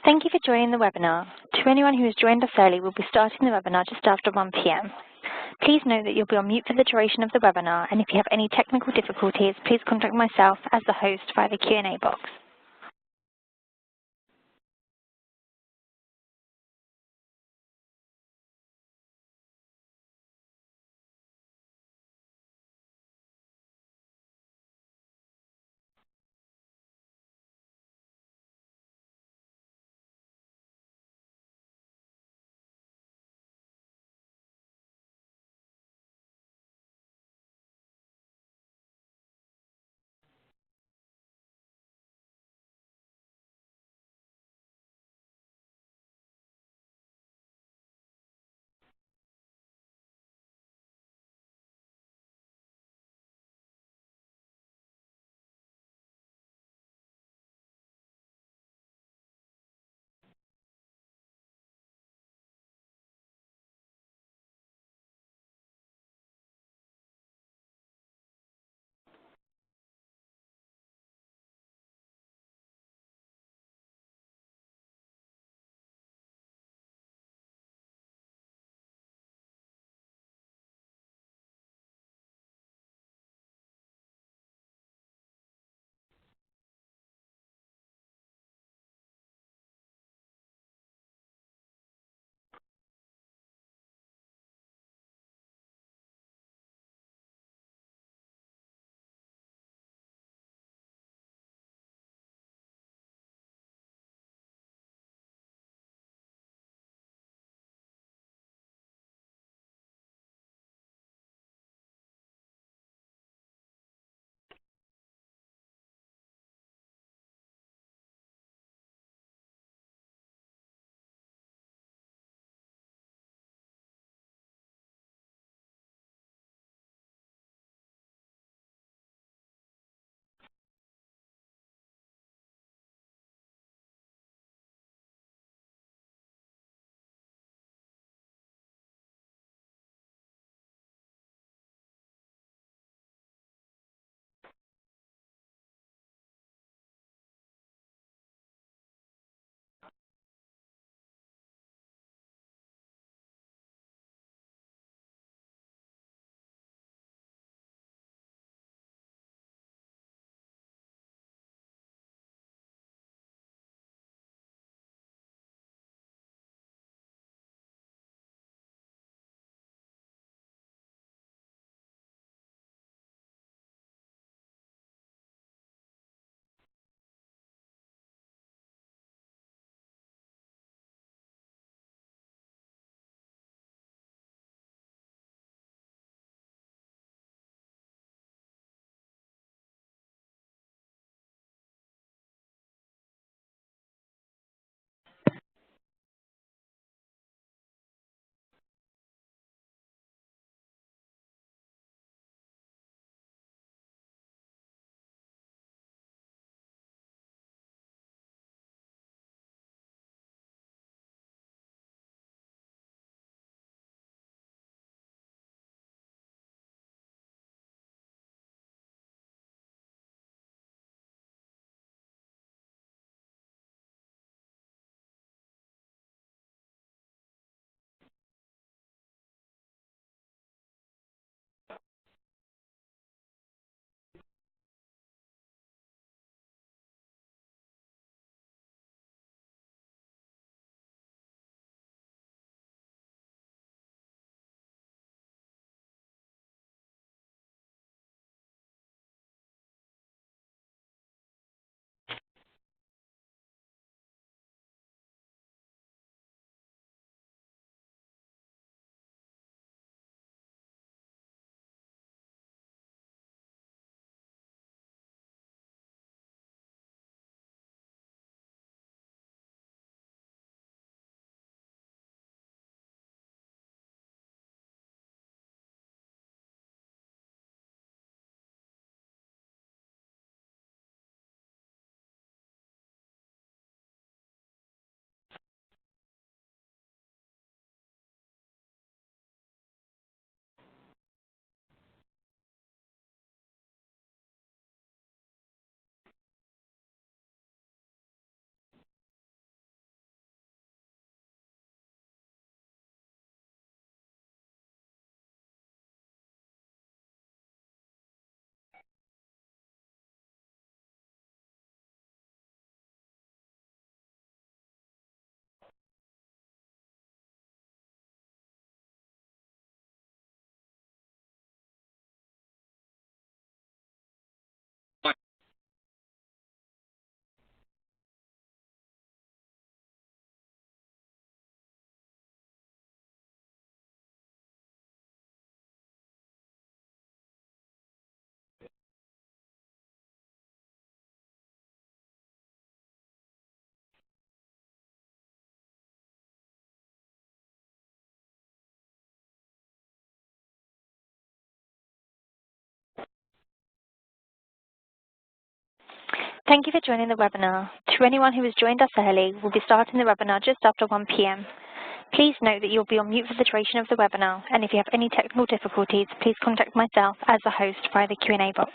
Thank you for joining the webinar. To anyone who has joined us early, we'll be starting the webinar just after 1 p.m. Please note that you'll be on mute for the duration of the webinar, and if you have any technical difficulties, please contact myself as the host via the Q&A box. Thank you for joining the webinar. To anyone who has joined us early, we'll be starting the webinar just after 1 p.m. Please note that you'll be on mute for the duration of the webinar, and if you have any technical difficulties, please contact myself as the host via the Q&A box.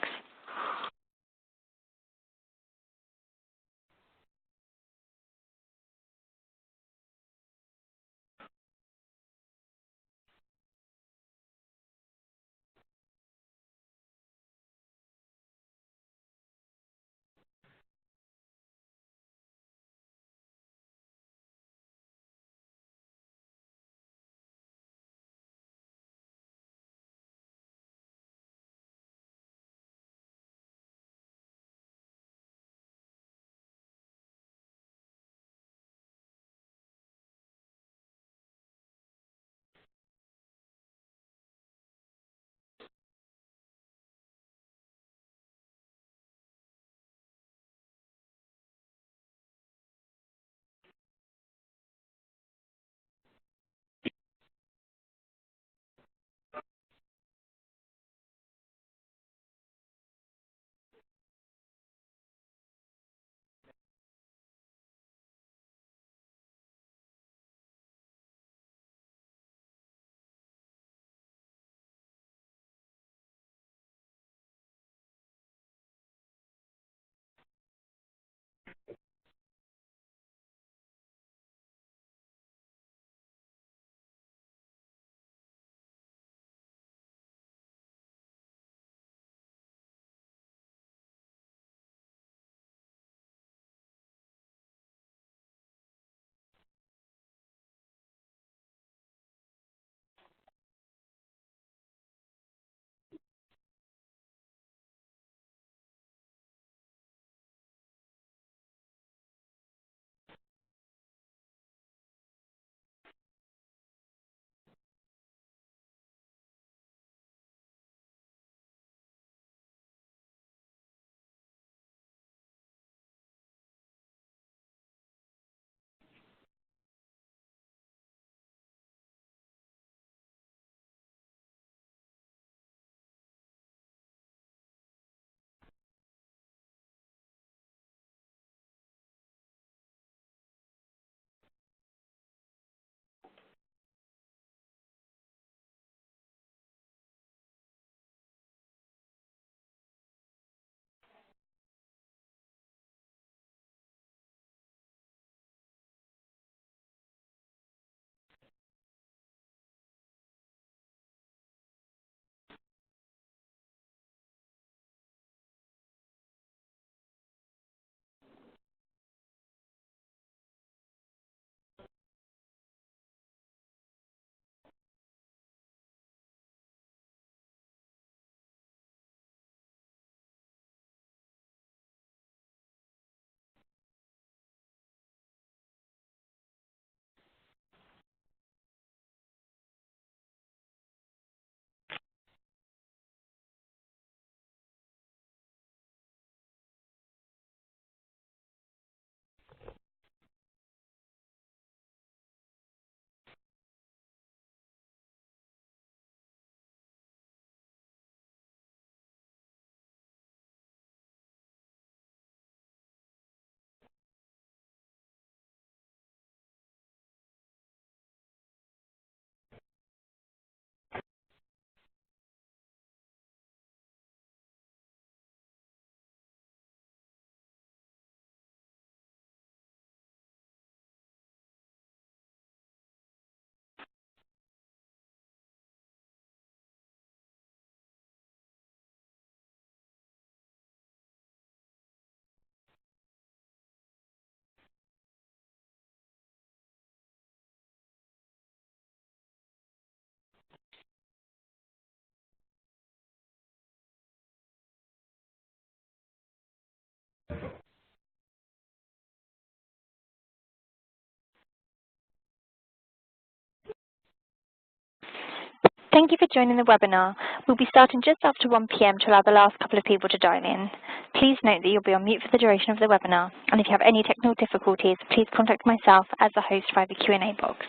Thank you for joining the webinar. We'll be starting just after 1 p.m. to allow the last couple of people to dial in. Please note that you'll be on mute for the duration of the webinar, and if you have any technical difficulties, please contact myself as the host via the Q&A box.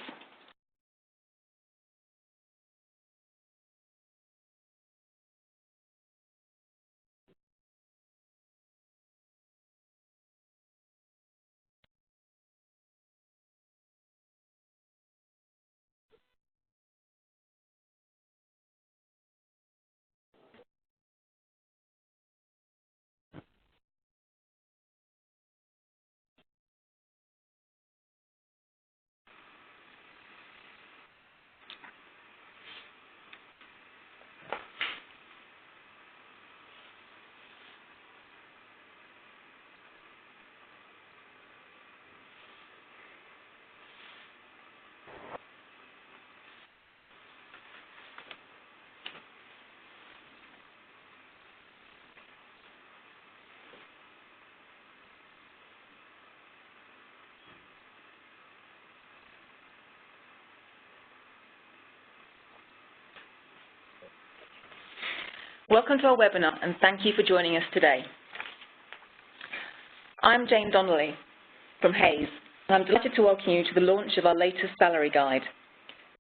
Welcome to our webinar and thank you for joining us today. I'm Jane Donnelly from Hayes and I'm delighted to welcome you to the launch of our latest salary guide.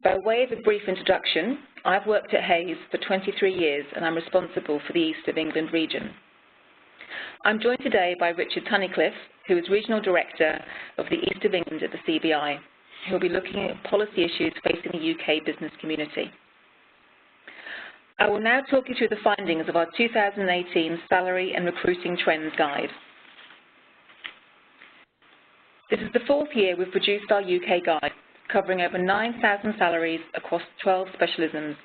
By way of a brief introduction, I've worked at Hayes for 23 years and I'm responsible for the East of England region. I'm joined today by Richard Tunnicliffe, who is Regional Director of the East of England at the CBI, who will be looking at policy issues facing the UK business community. I will now talk you through the findings of our 2018 Salary and Recruiting Trends Guide. This is the fourth year we've produced our UK guide, covering over 9,000 salaries across 12 specialisms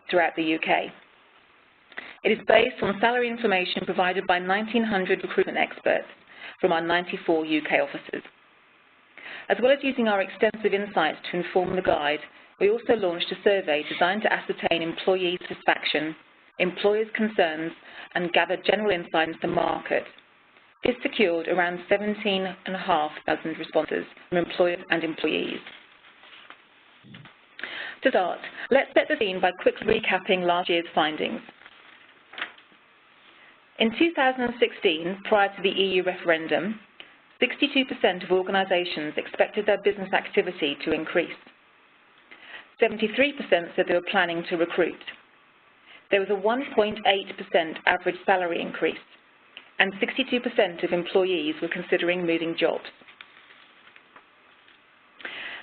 throughout the UK. It is based on salary information provided by 1,900 recruitment experts from our 94 UK offices. As well as using our extensive insights to inform the guide, we also launched a survey designed to ascertain employee satisfaction, employers' concerns, and gather general insight into the market. This secured around 17,500 responses from employers and employees. To start, let's set the scene by quickly recapping last year's findings. In 2016, prior to the EU referendum, 62% of organisations expected their business activity to increase. 73% said they were planning to recruit. There was a 1.8% average salary increase, and 62% of employees were considering moving jobs.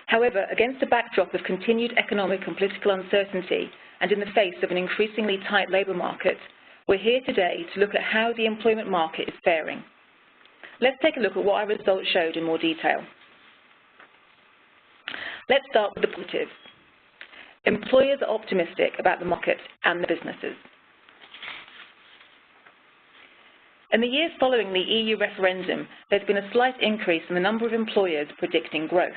However, against a backdrop of continued economic and political uncertainty, and in the face of an increasingly tight labour market, we're here today to look at how the employment market is faring. Let's take a look at what our results showed in more detail. Let's start with the positives. Employers are optimistic about the market and the businesses. In the years following the EU referendum, there's been a slight increase in the number of employers predicting growth.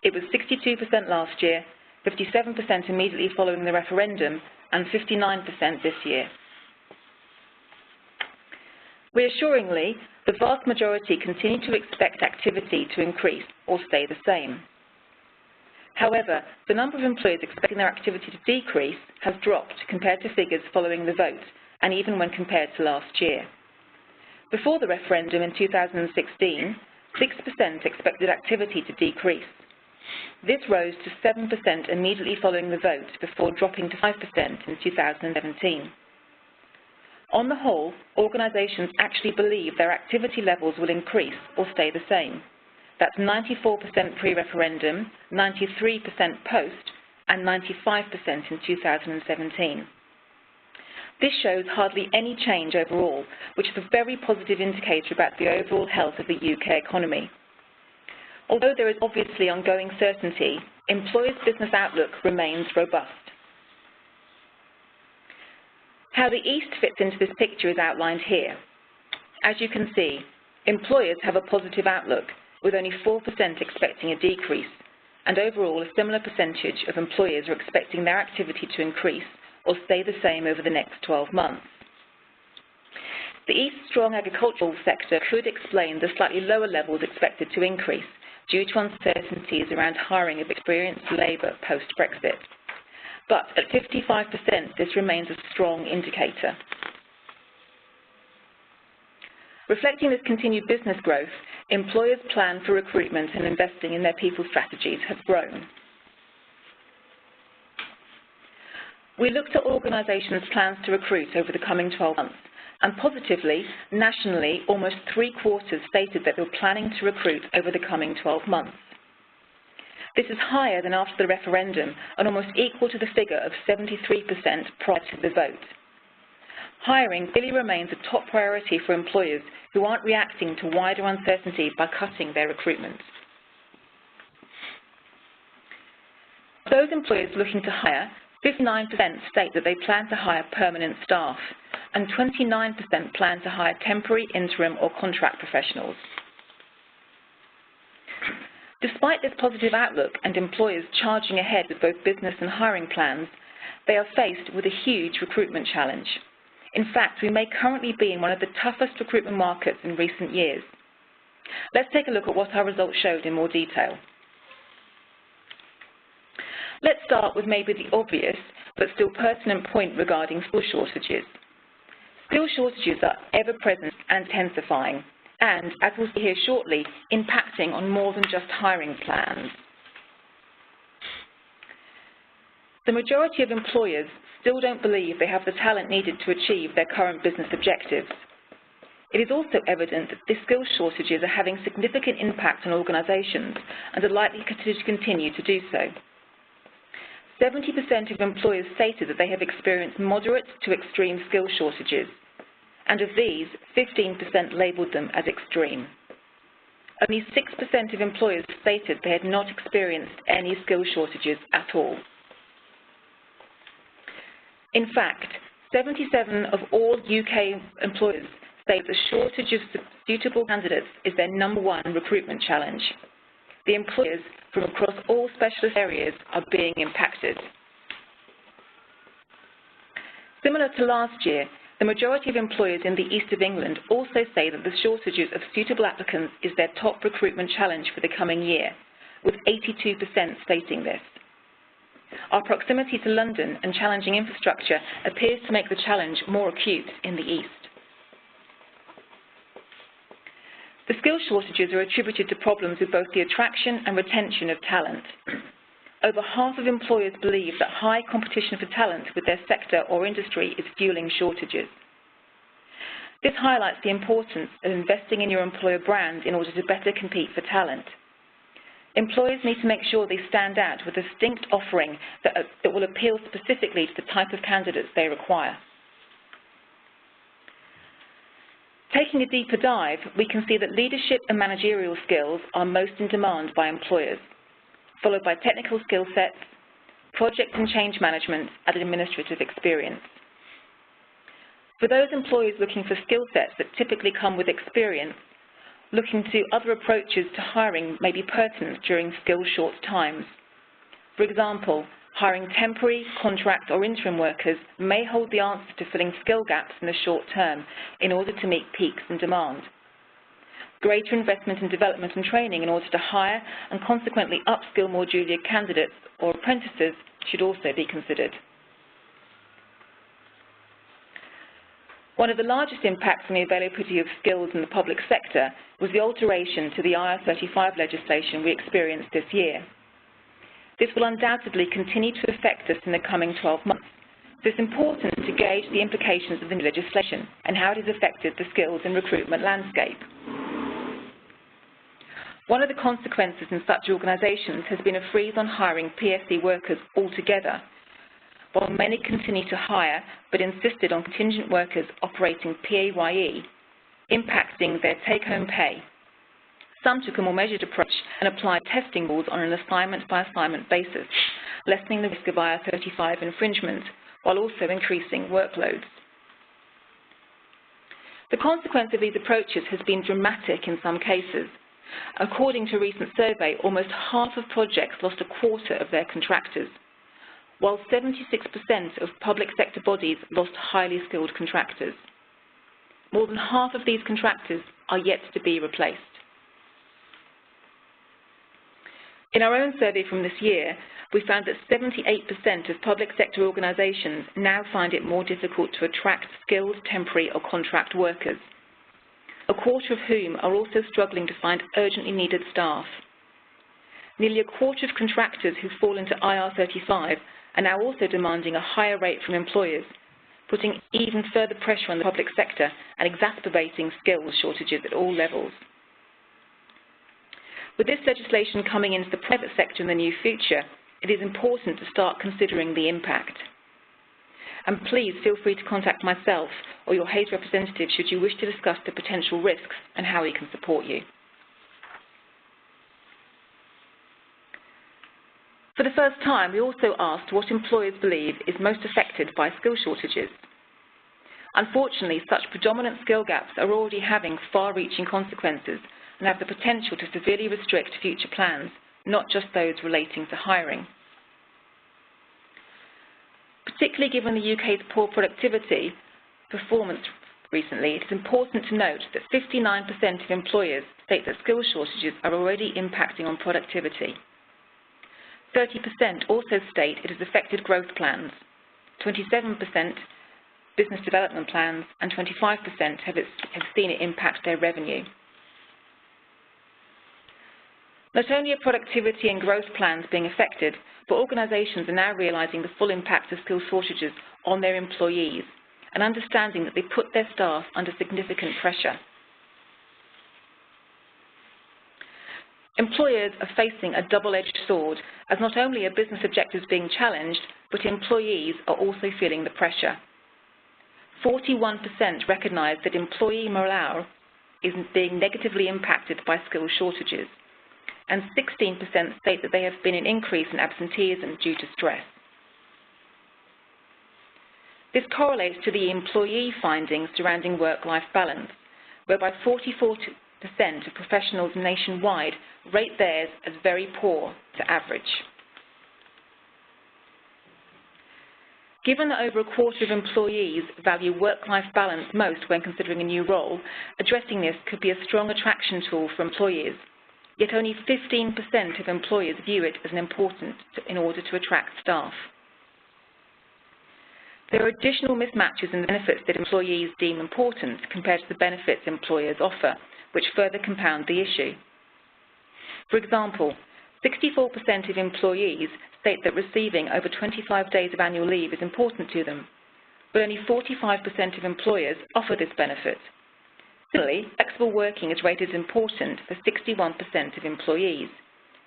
It was 62% last year, 57% immediately following the referendum, and 59% this year. Reassuringly, the vast majority continue to expect activity to increase or stay the same. However, the number of employers expecting their activity to decrease has dropped compared to figures following the vote, and even when compared to last year. Before the referendum in 2016, 6% expected activity to decrease. This rose to 7% immediately following the vote, before dropping to 5% in 2017. On the whole, organisations actually believe their activity levels will increase or stay the same. That's 94% pre-referendum, 93% post, and 95% in 2017. This shows hardly any change overall, which is a very positive indicator about the overall health of the UK economy. Although there is obviously ongoing uncertainty, employers' business outlook remains robust. How the East fits into this picture is outlined here. As you can see, employers have a positive outlook, with only 4% expecting a decrease, and overall a similar percentage of employers are expecting their activity to increase or stay the same over the next 12 months. The East's strong agricultural sector could explain the slightly lower levels expected to increase due to uncertainties around hiring of experienced labour post-Brexit. But at 55%, this remains a strong indicator. Reflecting this continued business growth, employers' plan for recruitment and investing in their people strategies have grown. We looked at organisations' plans to recruit over the coming 12 months, and positively, nationally, almost 3/4 stated that they were planning to recruit over the coming 12 months. This is higher than after the referendum and almost equal to the figure of 73% prior to the vote. Hiring clearly remains a top priority for employers who aren't reacting to wider uncertainty by cutting their recruitment. Those employers looking to hire, 59% state that they plan to hire permanent staff, and 29% plan to hire temporary, interim or contract professionals. Despite this positive outlook and employers charging ahead with both business and hiring plans, they are faced with a huge recruitment challenge. In fact, we may currently be in one of the toughest recruitment markets in recent years. Let's take a look at what our results showed in more detail. Let's start with maybe the obvious but still pertinent point regarding skill shortages. shortages are ever present and intensifying, and, as we'll see here shortly, impacting on more than just hiring plans. The majority of employers still don't believe they have the talent needed to achieve their current business objectives. It is also evident that these skill shortages are having significant impact on organisations and are likely to continue to do so. 70% of employers stated that they have experienced moderate to extreme skill shortages, and of these, 15% labelled them as extreme. Only 6% of employers stated they had not experienced any skill shortages at all. In fact, 77% of all UK employers state the shortage of suitable candidates is their #1 recruitment challenge. The employers from across all specialist areas are being impacted. Similar to last year, the majority of employers in the east of England also say that the shortages of suitable applicants is their top recruitment challenge for the coming year, with 82% stating this. Our proximity to London and challenging infrastructure appears to make the challenge more acute in the east. The skill shortages are attributed to problems with both the attraction and retention of talent. Over half of employers believe that high competition for talent with their sector or industry is fueling shortages. This highlights the importance of investing in your employer brand in order to better compete for talent. Employers need to make sure they stand out with a distinct offering that will appeal specifically to the type of candidates they require. Taking a deeper dive, we can see that leadership and managerial skills are most in demand by employers, followed by technical skill sets, project and change management, and administrative experience. For those employers looking for skill sets that typically come with experience, looking to other approaches to hiring may be pertinent during skill-short times. For example, hiring temporary, contract or interim workers may hold the answer to filling skill gaps in the short term in order to meet peaks in demand. Greater investment in development and training in order to hire and consequently upskill more junior candidates or apprentices should also be considered. One of the largest impacts on the availability of skills in the public sector was the alteration to the IR35 legislation we experienced this year. This will undoubtedly continue to affect us in the coming 12 months, so it's important to gauge the implications of the new legislation and how it has affected the skills and recruitment landscape. One of the consequences in such organisations has been a freeze on hiring PSE workers altogether, while many continue to hire but insisted on contingent workers operating PAYE, impacting their take-home pay. Some took a more measured approach and applied testing rules on an assignment-by-assignment basis, lessening the risk of IR35 infringement while also increasing workloads. The consequence of these approaches has been dramatic in some cases. According to a recent survey, almost half of projects lost a quarter of their contractors, while 76% of public sector bodies lost highly skilled contractors. More than half of these contractors are yet to be replaced. In our own survey from this year, we found that 78% of public sector organisations now find it more difficult to attract skilled temporary or contract workers, a quarter of whom are also struggling to find urgently needed staff. Nearly a quarter of contractors who fall into IR35 are now also demanding a higher rate from employers, putting even further pressure on the public sector and exacerbating skills shortages at all levels. With this legislation coming into the private sector in the near future, it is important to start considering the impact. And please feel free to contact myself or your Hayes representative should you wish to discuss the potential risks and how we can support you. For the first time, we also asked what employers believe is most affected by skill shortages. Unfortunately, such predominant skill gaps are already having far-reaching consequences and have the potential to severely restrict future plans, not just those relating to hiring. Particularly given the UK's poor productivity performance recently, it is important to note that 59% of employers state that skill shortages are already impacting on productivity. 30% also state it has affected growth plans. 27% business development plans, and 25% have seen it impact their revenue. Not only are productivity and growth plans being affected, but organisations are now realising the full impact of skill shortages on their employees and understanding that they put their staff under significant pressure. Employers are facing a double-edged sword, as not only are business objectives being challenged, but employees are also feeling the pressure. 41% recognise that employee morale is being negatively impacted by skill shortages, and 16% state that there has been an increase in absenteeism due to stress. This correlates to the employee findings surrounding work-life balance, whereby 44% of professionals nationwide rate theirs as very poor to average. Given that over a quarter of employees value work-life balance most when considering a new role, addressing this could be a strong attraction tool for employers, yet only 15% of employers view it as important in order to attract staff. There are additional mismatches in the benefits that employees deem important compared to the benefits employers offer, which further compound the issue. For example, 64% of employees state that receiving over 25 days of annual leave is important to them, but only 45% of employers offer this benefit. Similarly, flexible working is rated as important for 61% of employees,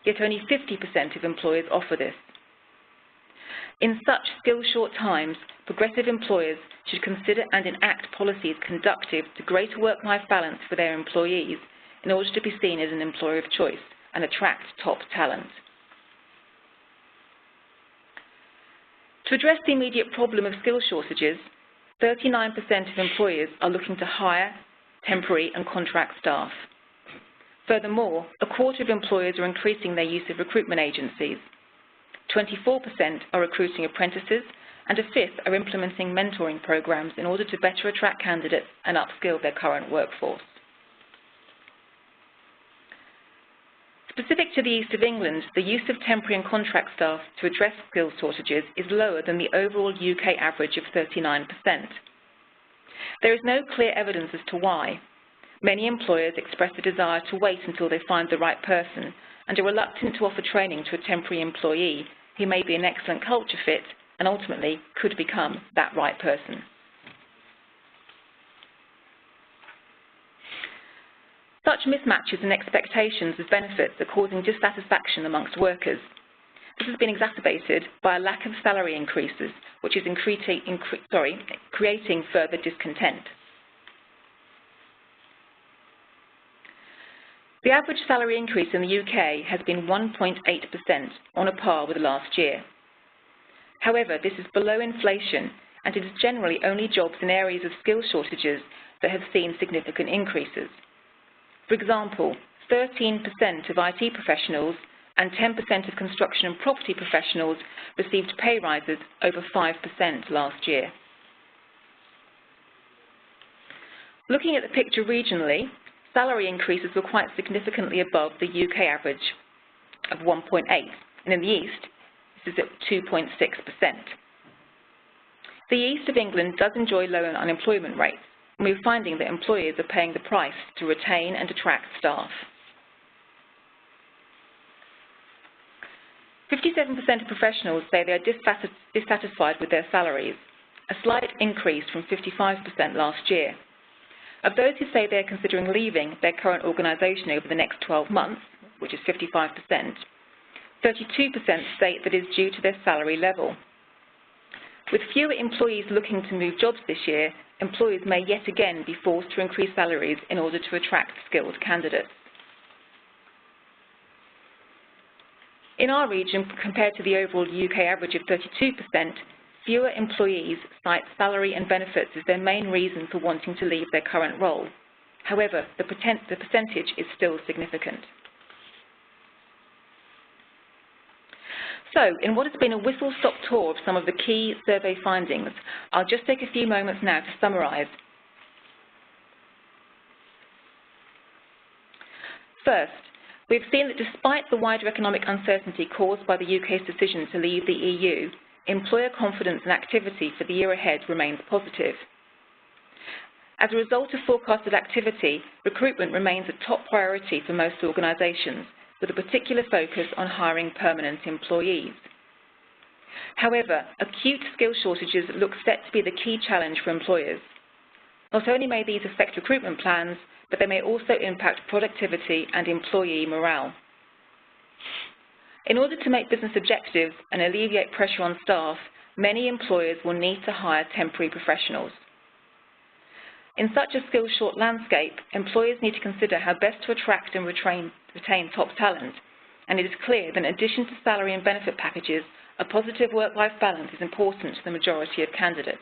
yet only 50% of employers offer this. In such skill-short times, progressive employers should consider and enact policies conducive to greater work-life balance for their employees in order to be seen as an employer of choice and attract top talent. To address the immediate problem of skill shortages, 39% of employers are looking to hire temporary and contract staff. Furthermore, a quarter of employers are increasing their use of recruitment agencies. 24% are recruiting apprentices, and a fifth are implementing mentoring programs in order to better attract candidates and upskill their current workforce. Specific to the East of England, the use of temporary and contract staff to address skills shortages is lower than the overall UK average of 39%. There is no clear evidence as to why. Many employers express a desire to wait until they find the right person and are reluctant to offer training to a temporary employee who may be an excellent culture fit and ultimately could become that right person. Such mismatches in expectations of benefits are causing dissatisfaction amongst workers. This has been exacerbated by a lack of salary increases, which is creating further discontent. The average salary increase in the UK has been 1.8%, on a par with last year. However, this is below inflation, and it is generally only jobs in areas of skill shortages that have seen significant increases. For example, 13% of IT professionals and 10% of construction and property professionals received pay rises over 5% last year. Looking at the picture regionally, salary increases were quite significantly above the UK average of 1.8%, and in the East, this is at 2.6%. The East of England does enjoy lower unemployment rates, and we're finding that employers are paying the price to retain and attract staff. 57% of professionals say they are dissatisfied with their salaries, a slight increase from 55% last year. Of those who say they are considering leaving their current organisation over the next 12 months, which is 55%, 32% state that it is due to their salary level. With fewer employees looking to move jobs this year, employers may yet again be forced to increase salaries in order to attract skilled candidates. In our region, compared to the overall UK average of 32%, fewer employees cite salary and benefits as their main reason for wanting to leave their current role. However, the percentage is still significant. So, in what has been a whistle-stop tour of some of the key survey findings, I'll just take a few moments now to summarise. First, we've seen that despite the wider economic uncertainty caused by the UK's decision to leave the EU, employer confidence and activity for the year ahead remains positive. As a result of forecasted activity, recruitment remains a top priority for most organisations, with a particular focus on hiring permanent employees. However, acute skill shortages look set to be the key challenge for employers. Not only may these affect recruitment plans, but they may also impact productivity and employee morale. In order to make business objectives and alleviate pressure on staff, many employers will need to hire temporary professionals. In such a skill-short landscape, employers need to consider how best to attract and retain top talent, and it is clear that in addition to salary and benefit packages, a positive work-life balance is important to the majority of candidates.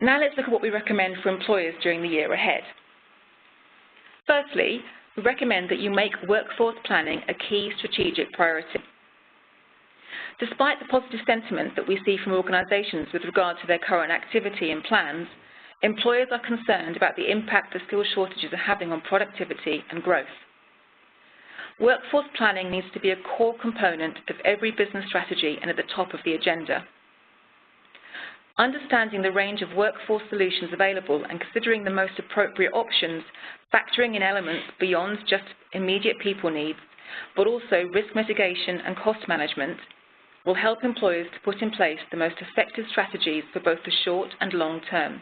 Now let's look at what we recommend for employers during the year ahead. Firstly, we recommend that you make workforce planning a key strategic priority. Despite the positive sentiment that we see from organisations with regard to their current activity and plans, employers are concerned about the impact the skill shortages are having on productivity and growth. Workforce planning needs to be a core component of every business strategy and at the top of the agenda. Understanding the range of workforce solutions available and considering the most appropriate options, factoring in elements beyond just immediate people needs, but also risk mitigation and cost management, will help employers to put in place the most effective strategies for both the short and long term.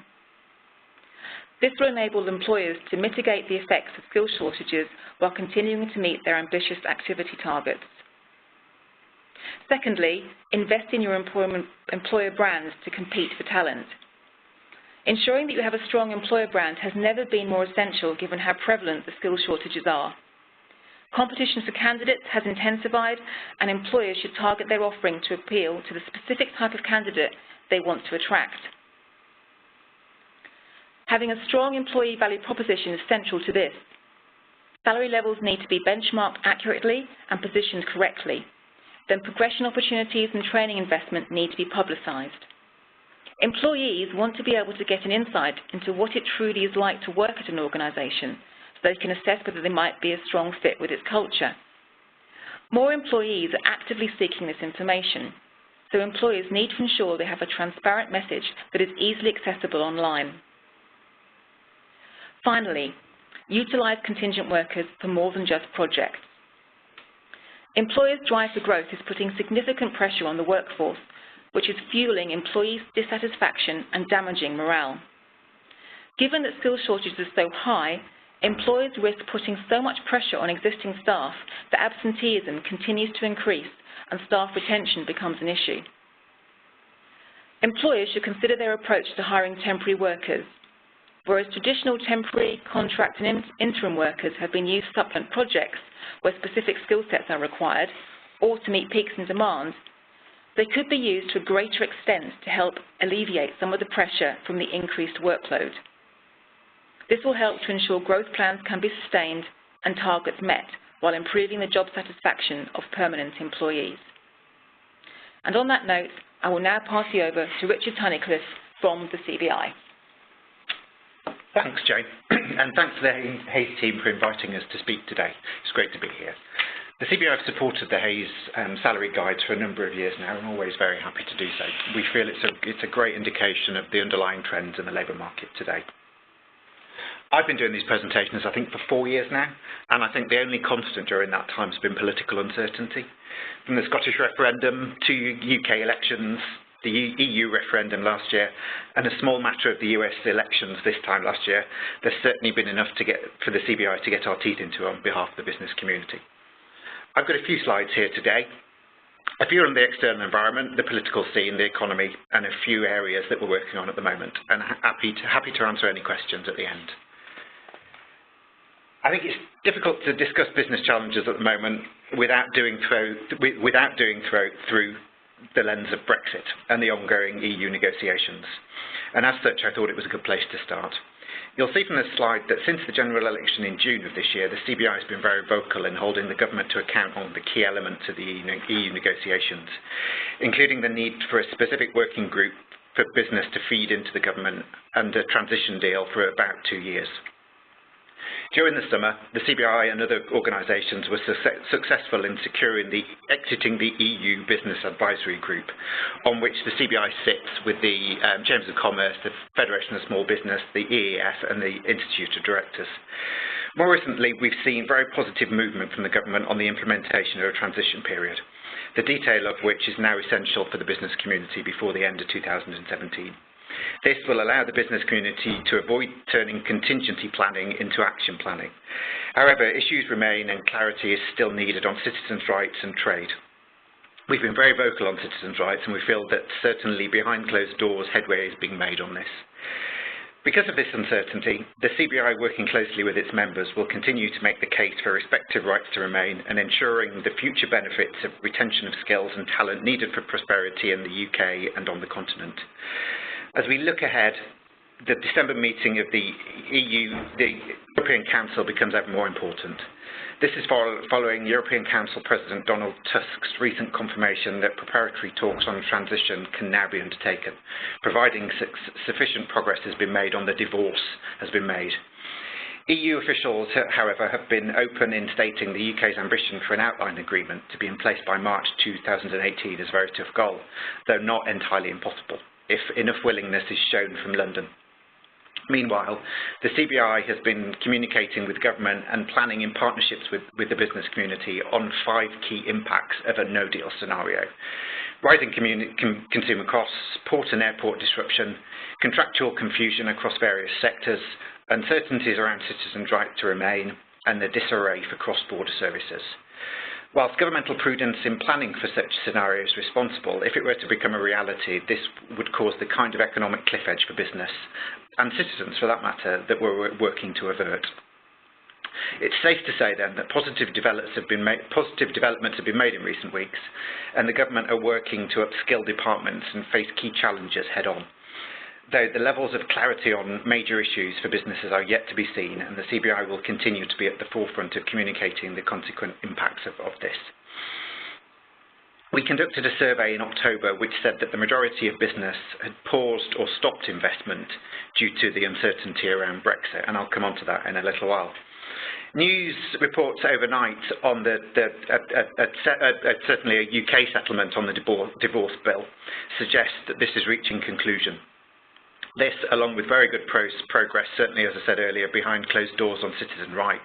This will enable employers to mitigate the effects of skill shortages while continuing to meet their ambitious activity targets. Secondly, invest in your employer brands to compete for talent. Ensuring that you have a strong employer brand has never been more essential given how prevalent the skill shortages are. Competition for candidates has intensified, and employers should target their offering to appeal to the specific type of candidate they want to attract. Having a strong employee value proposition is central to this. Salary levels need to be benchmarked accurately and positioned correctly. Then progression opportunities and training investment need to be publicised. Employees want to be able to get an insight into what it truly is like to work at an organisation, so they can assess whether they might be a strong fit with its culture. More employees are actively seeking this information, so employers need to ensure they have a transparent message that is easily accessible online. Finally, utilise contingent workers for more than just projects. Employers' drive for growth is putting significant pressure on the workforce, which is fueling employees' dissatisfaction and damaging morale. Given that skill shortages are so high, employers risk putting so much pressure on existing staff that absenteeism continues to increase and staff retention becomes an issue. Employers should consider their approach to hiring temporary workers. Whereas traditional temporary, contract and interim workers have been used to supplement projects where specific skill sets are required or to meet peaks in demand, they could be used to a greater extent to help alleviate some of the pressure from the increased workload. This will help to ensure growth plans can be sustained and targets met while improving the job satisfaction of permanent employees. And on that note, I will now pass you over to Richard Tunnicliffe from the CBI. Thanks, Jane, and thanks to the Hayes team for inviting us to speak today. It's great to be here. The CBI have supported the Hayes salary guides for a number of years now, and always very happy to do so. We feel it's a great indication of the underlying trends in the labour market today. I've been doing these presentations, I think, for 4 years now, and I think the only constant during that time has been political uncertainty. From the Scottish referendum to UK elections, the EU referendum last year, and a small matter of the US elections this time last year, there's certainly been enough for the CBI to get our teeth into on behalf of the business community. I've got a few slides here today. A few on the external environment, the political scene, the economy, and a few areas that we're working on at the moment, and happy to answer any questions at the end. I think it's difficult to discuss business challenges at the moment without doing through the lens of Brexit and the ongoing EU negotiations. And as such, I thought it was a good place to start. You'll see from this slide that since the general election in June of this year, the CBI has been very vocal in holding the government to account on the key elements of the EU negotiations, including the need for a specific working group for business to feed into the government and a transition deal for about 2 years. During the summer, the CBI and other organisations were successful in exiting the EU Business Advisory Group, on which the CBI sits with the Chambers of Commerce, the Federation of Small Business, the EEF and the Institute of Directors. More recently, we've seen very positive movement from the government on the implementation of a transition period, the detail of which is now essential for the business community before the end of 2017. This will allow the business community to avoid turning contingency planning into action planning. However, issues remain and clarity is still needed on citizens' rights and trade. We've been very vocal on citizens' rights and we feel that certainly behind closed doors headway is being made on this. Because of this uncertainty, the CBI, working closely with its members, will continue to make the case for respective rights to remain and ensuring the future benefits of retention of skills and talent needed for prosperity in the UK and on the continent. As we look ahead, the December meeting of the European Council becomes ever more important. This is following European Council President Donald Tusk's recent confirmation that preparatory talks on transition can now be undertaken, providing sufficient progress has been made on the divorce has been made. EU officials, however, have been open in stating the UK's ambition for an outline agreement to be in place by March 2018 is a very tough goal, though not entirely impossible, if enough willingness is shown from London. Meanwhile, the CBI has been communicating with government and planning in partnerships with the business community on 5 key impacts of a no-deal scenario: rising consumer costs, port and airport disruption, contractual confusion across various sectors, uncertainties around citizens' right to remain, and the disarray for cross-border services. Whilst governmental prudence in planning for such scenarios is responsible, if it were to become a reality, this would cause the kind of economic cliff edge for business, and citizens for that matter, that we're working to avert. It's safe to say then that positive developments have been made in recent weeks, and the government are working to upskill departments and face key challenges head on. Though the levels of clarity on major issues for businesses are yet to be seen, and the CBI will continue to be at the forefront of communicating the consequent impacts of this. We conducted a survey in October which said that the majority of business had paused or stopped investment due to the uncertainty around Brexit, and I'll come on to that in a little while. News reports overnight on certainly a UK settlement on the divorce bill suggest that this is reaching conclusion. This, along with very good progress, certainly, as I said earlier, behind closed doors on citizen rights.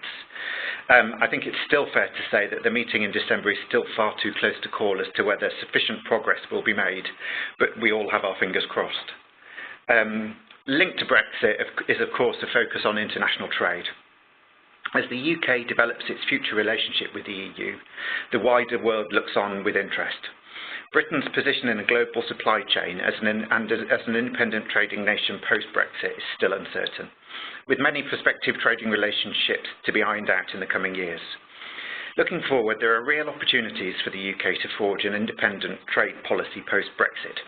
I think it's still fair to say that the meeting in December is still far too close to call as to whether sufficient progress will be made, but we all have our fingers crossed. Linked to Brexit is, of course, a focus on international trade. As the UK develops its future relationship with the EU, the wider world looks on with interest. Britain's position in a global supply chain as an independent trading nation post-Brexit is still uncertain, with many prospective trading relationships to be ironed out in the coming years. Looking forward, there are real opportunities for the UK to forge an independent trade policy post-Brexit.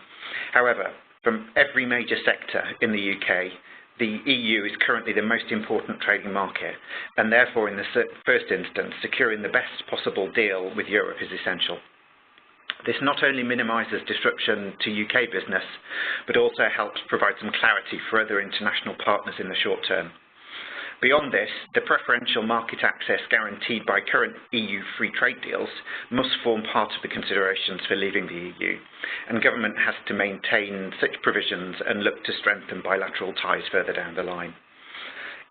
However, from every major sector in the UK, the EU is currently the most important trading market, and therefore, in the first instance, securing the best possible deal with Europe is essential. This not only minimises disruption to UK business, but also helps provide some clarity for other international partners in the short term. Beyond this, the preferential market access guaranteed by current EU free trade deals must form part of the considerations for leaving the EU, and government has to maintain such provisions and look to strengthen bilateral ties further down the line.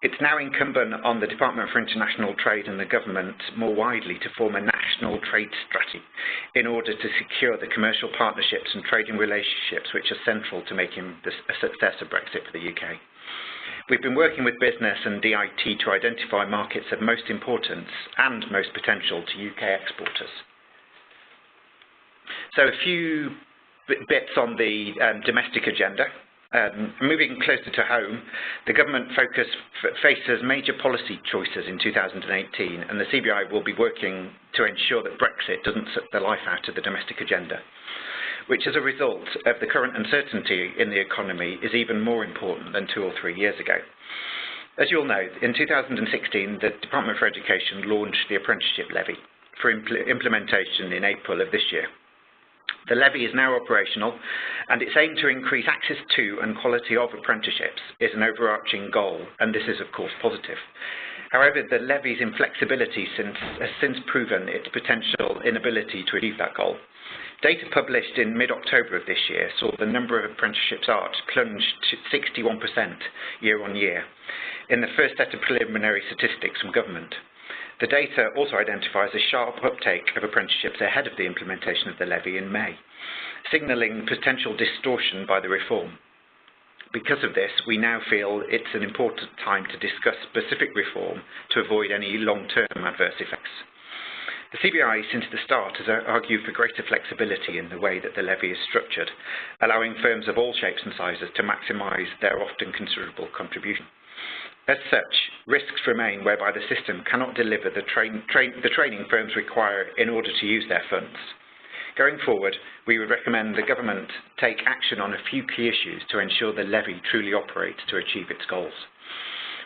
It's now incumbent on the Department for International Trade and the government more widely to form a national trade strategy in order to secure the commercial partnerships and trading relationships which are central to making a success of Brexit for the UK. We've been working with business and DIT to identify markets of most importance and most potential to UK exporters. So a few bits on the domestic agenda. Moving closer to home, the government faces major policy choices in 2018, and the CBI will be working to ensure that Brexit doesn't suck the life out of the domestic agenda, which as a result of the current uncertainty in the economy is even more important than 2 or 3 years ago. As you all know, in 2016, the Department for Education launched the Apprenticeship Levy for implementation in April of this year. The levy is now operational, and its aim to increase access to and quality of apprenticeships is an overarching goal, and this is of course positive. However, the levy's inflexibility has since proven its potential inability to achieve that goal. Data published in mid-October of this year saw the number of apprenticeships arts plunge to 61% year on year in the first set of preliminary statistics from government. The data also identifies a sharp uptake of apprenticeships ahead of the implementation of the levy in May, signalling potential distortion by the reform. Because of this, we now feel it's an important time to discuss specific reform to avoid any long-term adverse effects. The CBI, since the start, has argued for greater flexibility in the way that the levy is structured, allowing firms of all shapes and sizes to maximise their often considerable contribution. As such, risks remain whereby the system cannot deliver the training firms require in order to use their funds. Going forward, we would recommend the government take action on a few key issues to ensure the levy truly operates to achieve its goals.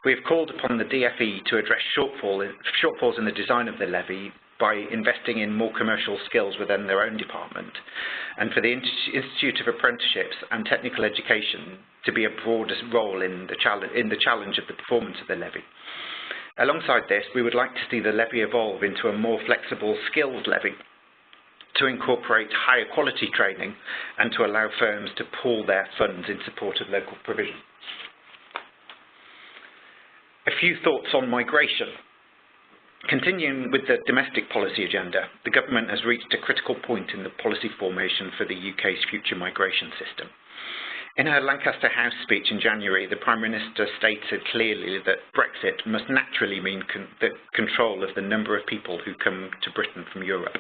We have called upon the DfE to address shortfalls in the design of the levy by investing in more commercial skills within their own department, and for the Institute of Apprenticeships and Technical Education to be a broader role in the challenge of the performance of the levy. Alongside this, we would like to see the levy evolve into a more flexible skills levy to incorporate higher quality training and to allow firms to pool their funds in support of local provision. A few thoughts on migration. Continuing with the domestic policy agenda, the government has reached a critical point in the policy formation for the UK's future migration system. In her Lancaster House speech in January, the Prime Minister stated clearly that Brexit must naturally mean the control of the number of people who come to Britain from Europe,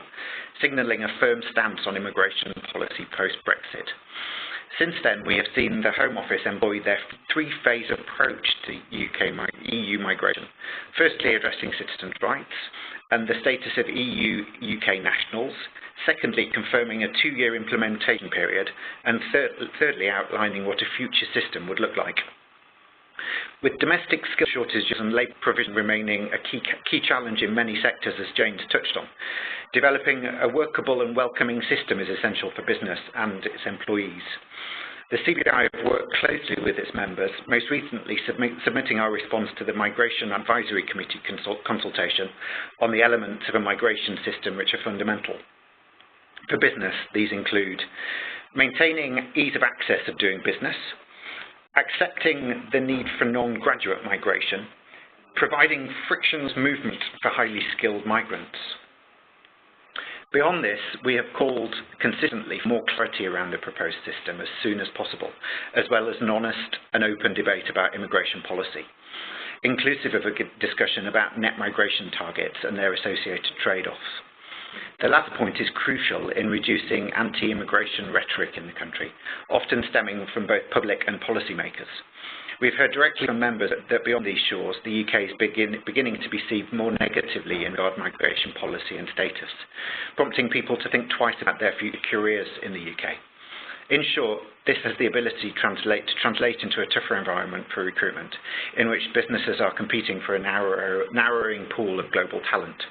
signalling a firm stance on immigration policy post-Brexit. Since then, we have seen the Home Office employ their three-phase approach to EU migration. Firstly, addressing citizens' rights and the status of EU-UK nationals. Secondly, confirming a 2-year implementation period. And thirdly, outlining what a future system would look like. With domestic skill shortages and labour provision remaining a key challenge in many sectors, as James touched on, developing a workable and welcoming system is essential for business and its employees. The CBI have worked closely with its members, most recently submitting our response to the Migration Advisory Committee consultation on the elements of a migration system which are fundamental. For business, these include maintaining ease of access of doing business, accepting the need for non-graduate migration, providing frictionless movement for highly skilled migrants. Beyond this, we have called consistently for more clarity around the proposed system as soon as possible, as well as an honest and open debate about immigration policy, inclusive of a discussion about net migration targets and their associated trade-offs. The latter point is crucial in reducing anti-immigration rhetoric in the country, often stemming from both public and policymakers. We've heard directly from members that beyond these shores, the UK is beginning to be seen more negatively in regard to migration policy and status, prompting people to think twice about their future careers in the UK. In short, this has the ability to translate into a tougher environment for recruitment, in which businesses are competing for a narrowing pool of global talent.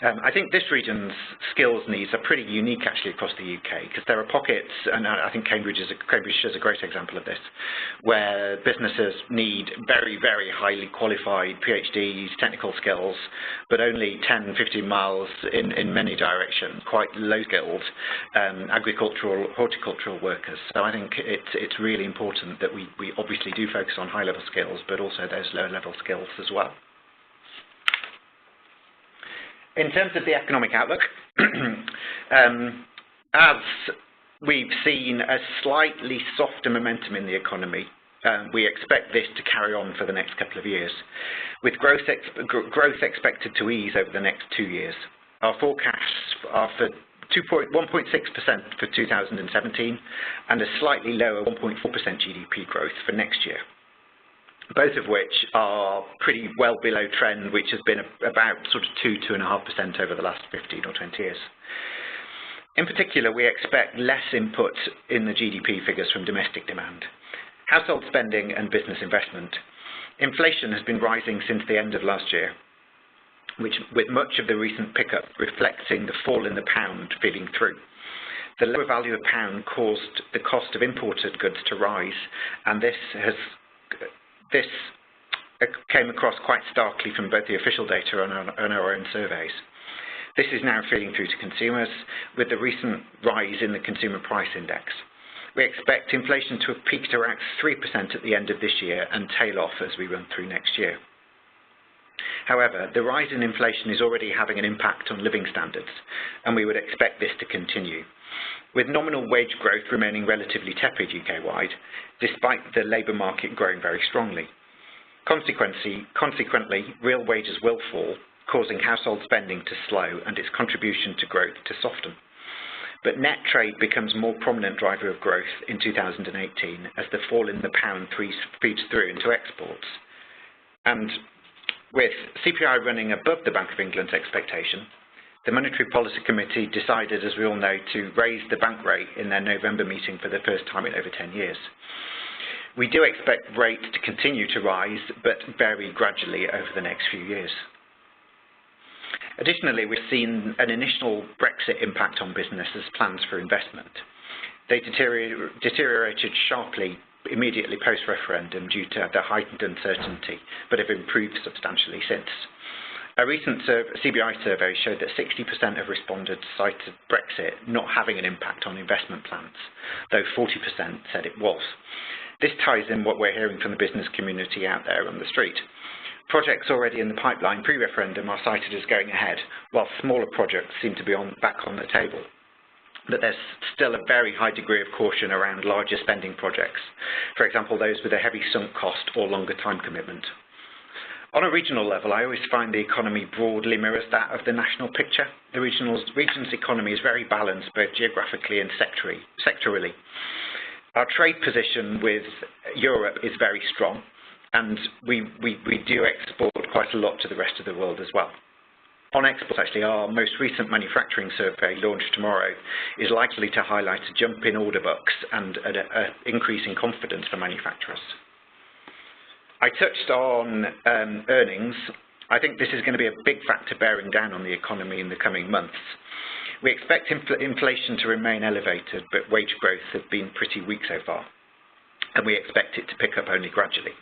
I think this region's skills needs are pretty unique actually across the UK, because there are pockets, and I think Cambridge is a great example of this, where businesses need very, very highly qualified PhDs, technical skills, but only 10, 15 miles in many directions, quite low-skilled agricultural, horticultural workers. So I think it's really important that we obviously do focus on high-level skills, but also those low-level skills as well. In terms of the economic outlook, as we've seen a slightly softer momentum in the economy, we expect this to carry on for the next couple of years, with growth expected to ease over the next 2 years. Our forecasts are for 1.6% for 2017 and a slightly lower 1.4% GDP growth for next year, both of which are pretty well below trend, which has been about sort of 2–2.5% over the last 15 or 20 years. In particular, we expect less input in the GDP figures from domestic demand, household spending and business investment. Inflation has been rising since the end of last year, with much of the recent pickup reflecting the fall in the pound feeding through. The lower value of pound caused the cost of imported goods to rise, and this came across quite starkly from both the official data and our own surveys. This is now feeding through to consumers with the recent rise in the consumer price index. We expect inflation to have peaked around 3% at the end of this year and tail off as we run through next year. However, the rise in inflation is already having an impact on living standards, and we would expect this to continue, with nominal wage growth remaining relatively tepid UK-wide, despite the labour market growing very strongly. Consequently, real wages will fall, causing household spending to slow and its contribution to growth to soften. But net trade becomes a more prominent driver of growth in 2018 as the fall in the pound feeds through into exports. And with CPI running above the Bank of England's expectation, the Monetary Policy Committee decided, as we all know, to raise the bank rate in their November meeting for the first time in over 10 years. We do expect rates to continue to rise, but vary gradually over the next few years. Additionally, we've seen an initial Brexit impact on businesses' plans for investment. They deteriorated sharply immediately post-referendum due to the heightened uncertainty, but have improved substantially since. A recent CBI survey showed that 60% of respondents cited Brexit not having an impact on investment plans, though 40% said it was. This ties in what we're hearing from the business community out there on the street. Projects already in the pipeline pre-referendum are cited as going ahead, while smaller projects seem to be back on the table. But there's still a very high degree of caution around larger spending projects, for example, those with a heavy sunk cost or longer time commitment. On a regional level, I always find the economy broadly mirrors that of the national picture. The region's economy is very balanced, both geographically and sectorally. Our trade position with Europe is very strong, and we do export quite a lot to the rest of the world as well. On exports, actually, our most recent manufacturing survey, launched tomorrow, is likely to highlight a jump in order books and an increase in confidence for manufacturers. I touched on earnings. I think this is going to be a big factor bearing down on the economy in the coming months. We expect inflation to remain elevated, but wage growth has been pretty weak so far, and we expect it to pick up only gradually.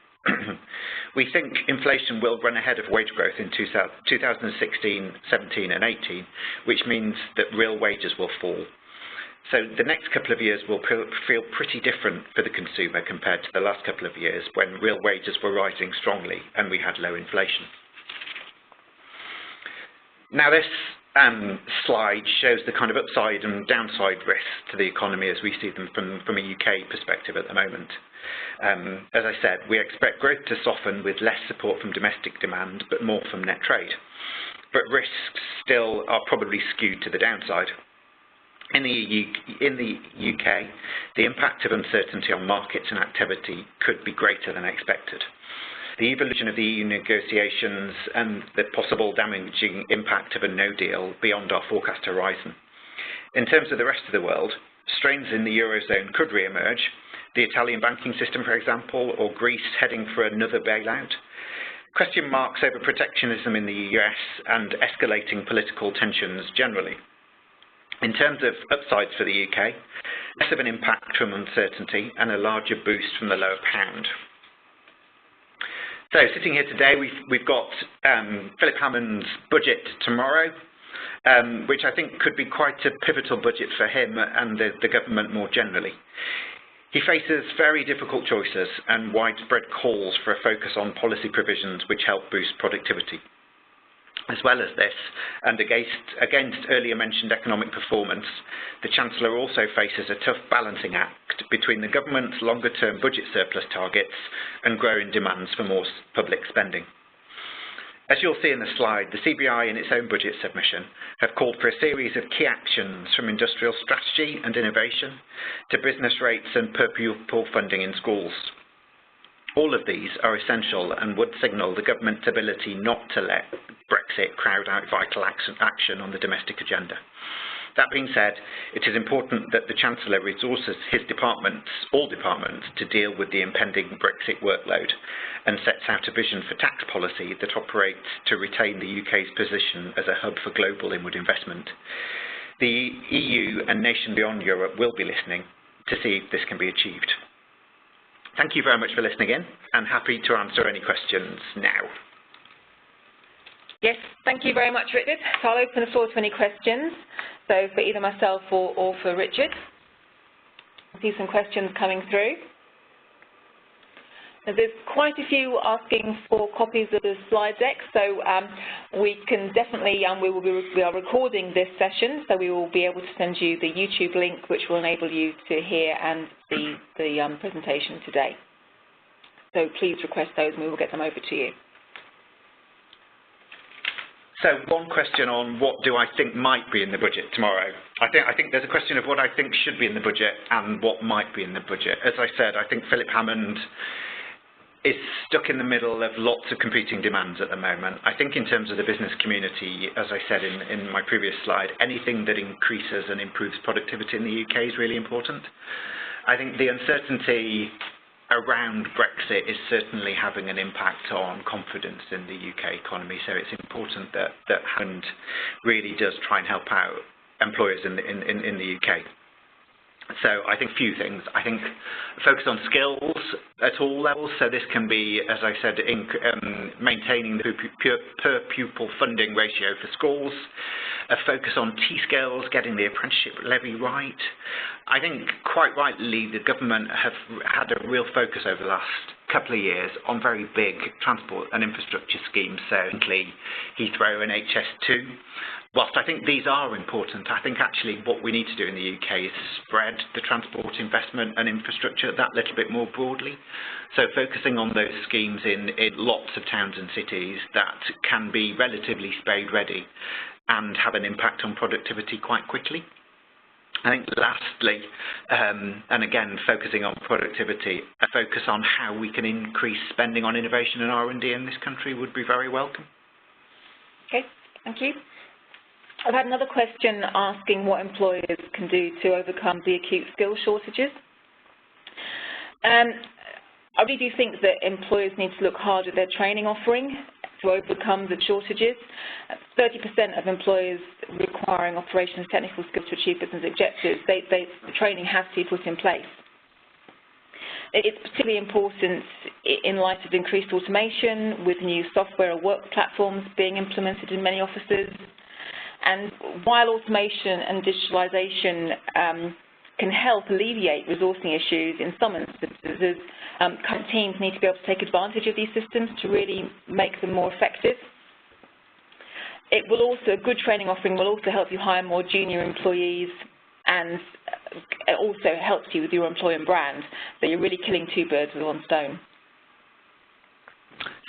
We think inflation will run ahead of wage growth in 2016, 17 and 18, which means that real wages will fall. So the next couple of years will feel pretty different for the consumer compared to the last couple of years when real wages were rising strongly and we had low inflation. Now this slide shows the kind of upside and downside risks to the economy as we see them from a UK perspective at the moment. As I said, we expect growth to soften with less support from domestic demand, but more from net trade. But risks still are probably skewed to the downside. In the UK, the impact of uncertainty on markets and activity could be greater than expected. The evolution of the EU negotiations and the possible damaging impact of a no deal beyond our forecast horizon. In terms of the rest of the world, strains in the Eurozone could re-emerge, the Italian banking system, for example, or Greece heading for another bailout. Question marks over protectionism in the US and escalating political tensions generally. In terms of upsides for the UK, less of an impact from uncertainty and a larger boost from the lower pound. So sitting here today, we've got Philip Hammond's budget tomorrow, which I think could be quite a pivotal budget for him and the government more generally. He faces very difficult choices and widespread calls for a focus on policy provisions which help boost productivity. As well as this, and against earlier mentioned economic performance, the Chancellor also faces a tough balancing act between the government's longer-term budget surplus targets and growing demands for more public spending. As you'll see in the slide, the CBI in its own budget submission have called for a series of key actions from industrial strategy and innovation to business rates and per pupil funding in schools. All of these are essential and would signal the government's ability not to let Brexit crowd out vital action on the domestic agenda. That being said, it is important that the Chancellor resources his departments, all departments, to deal with the impending Brexit workload and sets out a vision for tax policy that operates to retain the UK's position as a hub for global inward investment. The EU and nations beyond Europe will be listening to see if this can be achieved. Thank you very much for listening in, and happy to answer any questions now. Yes, thank you very much, Richard. So I'll open the floor to any questions, so for either myself or for Richard. I see some questions coming through. There's quite a few asking for copies of the slide deck, so we can definitely, we are recording this session, so we will be able to send you the YouTube link, which will enable you to hear and see the presentation today. So please request those and we will get them over to you. So one question on what do I think might be in the budget tomorrow. I think there's a question of what I think should be in the budget and what might be in the budget. As I said, I think Philip Hammond is stuck in the middle of lots of competing demands at the moment. I think in terms of the business community, as I said in my previous slide, anything that increases and improves productivity in the UK is really important. I think the uncertainty around Brexit is certainly having an impact on confidence in the UK economy, so it's important that Hammond really does try and help out employers in the UK. So I think a few things. I think focus on skills at all levels. So this can be, as I said, maintaining the per pupil funding ratio for schools. A focus on T-skills, getting the apprenticeship levy right. I think quite rightly the government have had a real focus over the last couple of years on very big transport and infrastructure schemes, so Heathrow and HS2. Whilst I think these are important, I think actually what we need to do in the UK is spread the transport investment and infrastructure that little bit more broadly. So focusing on those schemes in lots of towns and cities that can be relatively spade ready and have an impact on productivity quite quickly. I think lastly, and again focusing on productivity, a focus on how we can increase spending on innovation and R&D in this country would be very welcome. Okay, thank you. I've had another question asking what employers can do to overcome the acute skill shortages. I really do think that employers need to look hard at their training offering to overcome the shortages. 30% of employers requiring operations technical skills to achieve business objectives, the training has to be put in place. It's particularly important in light of increased automation with new software or work platforms being implemented in many offices. And while automation and digitalisation can help alleviate resourcing issues in some instances, current teams need to be able to take advantage of these systems to really make them more effective. It will also, a good training offering will also help you hire more junior employees, and it also helps you with your employer brand. So you're really killing two birds with one stone.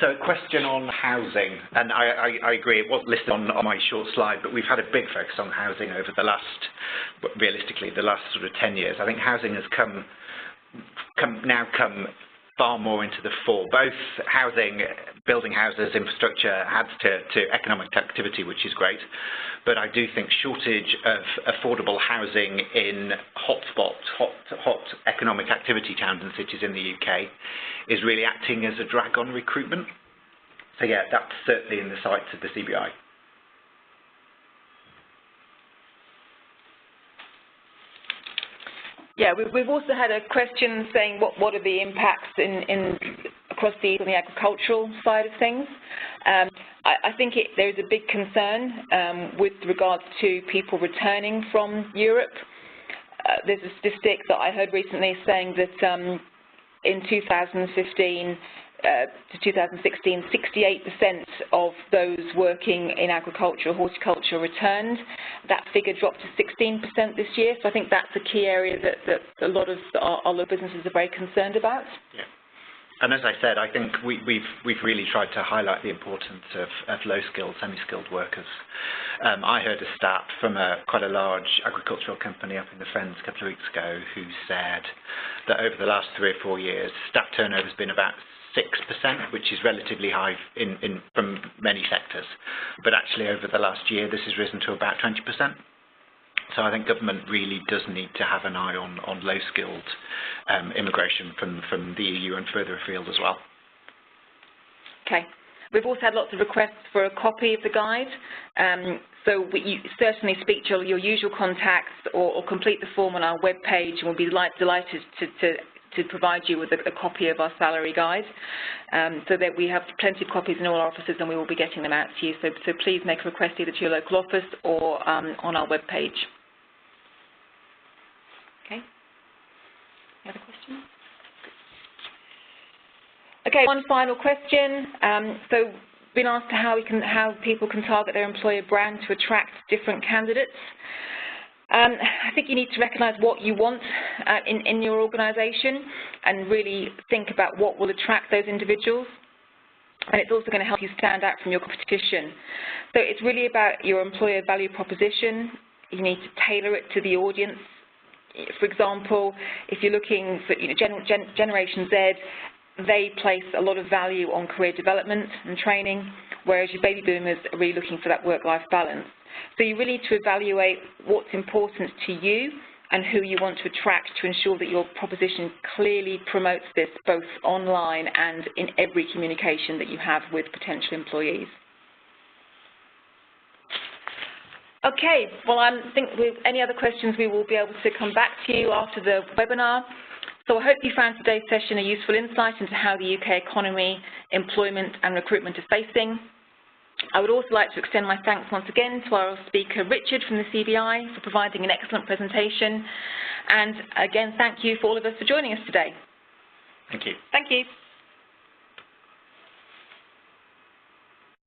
So a question on housing, and I agree, it wasn't listed on my short slide, but we've had a big focus on housing over the last, realistically, the last sort of 10 years. I think housing has now come far more into the fore. Both housing, building houses, infrastructure adds to economic activity, which is great, but I do think shortage of affordable housing in hotspots, hot economic activity towns and cities in the UK is really acting as a drag on recruitment. So yeah, that's certainly in the sights of the CBI. Yeah, we've also had a question saying what are the impacts across on the agricultural side of things. I think there is a big concern with regards to people returning from Europe. There's a statistic that I heard recently saying that in 2015 to 2016, 68% of those working in agriculture or horticulture returned. That figure dropped to 16% this year, so I think that's a key area that a lot of our local businesses are very concerned about. Yeah. And as I said, I think we've really tried to highlight the importance of low-skilled, semi-skilled workers. I heard a stat from quite a large agricultural company up in the Fens a couple of weeks ago who said that over the last 3 or 4 years, staff turnover has been about 6%, which is relatively high from many sectors. But actually over the last year, this has risen to about 20%. So I think government really does need to have an eye on low-skilled immigration from the EU and further afield as well. Okay. We've also had lots of requests for a copy of the guide, so you certainly speak to your usual contacts or complete the form on our webpage, and we'll be delighted to provide you with a copy of our salary guide, so that we have plenty of copies in all our offices, and we will be getting them out to you. So please make a request either to your local office or on our webpage. Okay. Any other questions? Okay, one final question. So been asked how people can target their employer brand to attract different candidates. I think you need to recognise what you want in your organisation and really think about what will attract those individuals. And it's also going to help you stand out from your competition. So it's really about your employer value proposition. You need to tailor it to the audience. For example, if you're looking for Generation Z, they place a lot of value on career development and training, whereas your baby boomers are really looking for that work-life balance. So you really need to evaluate what's important to you and who you want to attract to ensure that your proposition clearly promotes this both online and in every communication that you have with potential employees. Okay, well, I think with any other questions we will be able to come back to you after the webinar. So I hope you found today's session a useful insight into how the UK economy, employment and recruitment are facing. I would also like to extend my thanks once again to our speaker Richard from the CBI for providing an excellent presentation. And again, thank you for all of us for joining us today. Thank you. Thank you.